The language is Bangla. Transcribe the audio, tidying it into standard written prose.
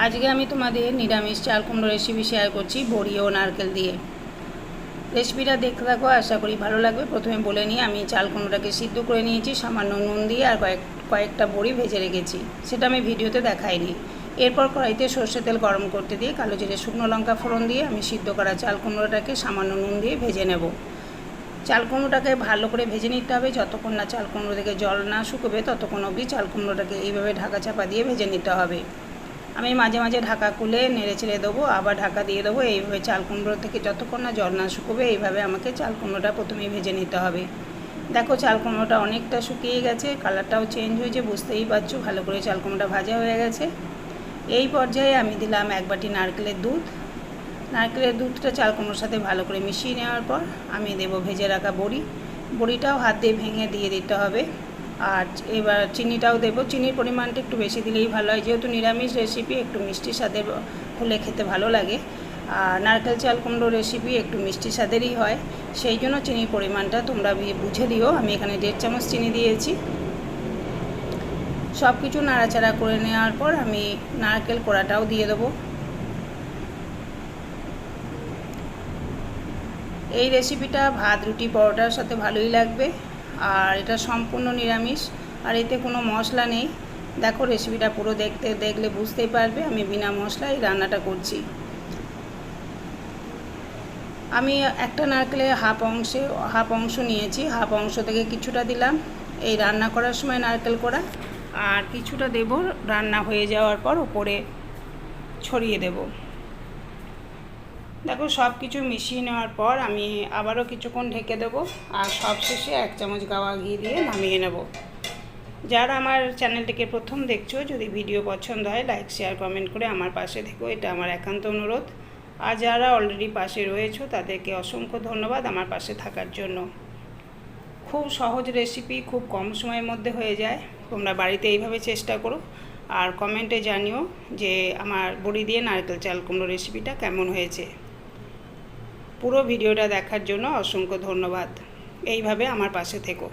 আজকে আমি তোমাদের নিরামিষ চাল কুমড়ো রেসিপি শেয়ার করছি বড়ি ও নারকেল দিয়ে। রেসিপিটা দেখতে থাকো, আশা করি ভালো লাগবে। প্রথমে বলে নিই, আমি চাল কুমড়োটাকে সিদ্ধ করে নিয়েছি সামান্য নুন দিয়ে, আর কয়েকটা বড়ি ভেজে রেখেছি, সেটা আমি ভিডিওতে দেখাইনি। এরপর কড়াইতে সর্ষে তেল গরম করতে দিয়ে কালো জিরে শুকনো লঙ্কা ফোড়ন দিয়ে আমি সিদ্ধ করা চাল কুমড়োটাকে সামান্য নুন দিয়ে ভেজে নেব। চাল কুমড়োটাকে ভালো করে ভেজে নিতে হবে, যতক্ষণ না চাল কুমড়ো থেকে জল না শুকোবে ততক্ষণ অবধি চাল কুমড়োটাকে এইভাবে ঢাকা চাপা দিয়ে ভেজে নিতে হবে। আমি মাঝে মাঝে ঢাকা খুলে নেড়ে চেড়ে দেবো, আবার ঢাকা দিয়ে দেবো। এইভাবে চাল কুমড়ো থেকে যতক্ষণ না জল না শুকোবে এইভাবে আমাকে চাল কুমড়োটা প্রথমেই ভেজে নিতে হবে। দেখো চাল কুমড়োটা অনেকটা শুকিয়ে গেছে, কালারটাও চেঞ্জ হয়েছে, বুঝতেই পারছো ভালো করে চাল কুমড়োটা ভাজা হয়ে গেছে। এই পর্যায়ে আমি দিলাম 1 বাটি নারকেলের দুধ। নারকেলের দুধটা চাল কুমড়োর সাথে ভালো করে মিশিয়ে নেওয়ার পর আমি দেবো ভেজে রাখা বড়িটাও হাত দিয়ে ভেঙে দিয়ে দিতে হবে। আর এবার চিনিটাও দেবো, চিনির পরিমাণটা একটু বেশি দিলেই ভালো হয়, যেহেতু নিরামিষ রেসিপি একটু মিষ্টি স্বাদের হলে খেতে ভালো লাগে। আর নারকেল চাল কুমড়ো রেসিপি একটু মিষ্টি স্বাদেরই হয়, সেই জন্য চিনির পরিমাণটা তোমরা বুঝে দিও। আমি এখানে 1.5 চামচ চিনি দিয়েছি। সব কিছু নাড়াচাড়া করে নেওয়ার পর আমি নারকেল কোড়াটাও দিয়ে দেবো। এই রেসিপিটা ভাত, রুটি, পরোটার সাথে ভালোই লাগবে। আর এটা সম্পূর্ণ নিরামিষ, আর এতে কোনো মশলা নেই। দেখো রেসিপিটা পুরো দেখলে বুঝতেই পারবে আমি বিনা মশলায় রান্নাটা করছি। আমি একটা নারকেলে হাফ অংশ নিয়েছি, হাফ অংশ থেকে কিছুটা দিলাম এই রান্না করার সময় নারকেল কোড়া, আর কিছুটা দেব রান্না হয়ে যাওয়ার পর উপরে ছড়িয়ে দেব। দেখো সব কিছু মিশিয়ে নেওয়ার পর আমি আবারও কিছুক্ষণ ঢেকে দেবো, আর সবশেষে 1 চামচ গাওয়া ঘি দিয়ে নামিয়ে নেব। যারা আমার চ্যানেলটিকে প্রথম দেখছো, যদি ভিডিও পছন্দ হয় লাইক শেয়ার কমেন্ট করে আমার পাশে থেকো, এটা আমার একান্ত অনুরোধ। আর যারা অলরেডি পাশে রয়েছো তাদেরকে অসংখ্য ধন্যবাদ আমার পাশে থাকার জন্য। খুব সহজ রেসিপি, খুব কম সময়ের মধ্যে হয়ে যায়। তোমরা বাড়িতে এইভাবে চেষ্টা করো, আর কমেন্টে জানিও যে আমার বড়ি দিয়ে নারকেল চাল কুমড়ো রেসিপিটা কেমন হয়েছে। পুরো ভিডিওটা দেখার জন্য অসংখ্য ধন্যবাদ। এইভাবে আমার পাশে থেকো।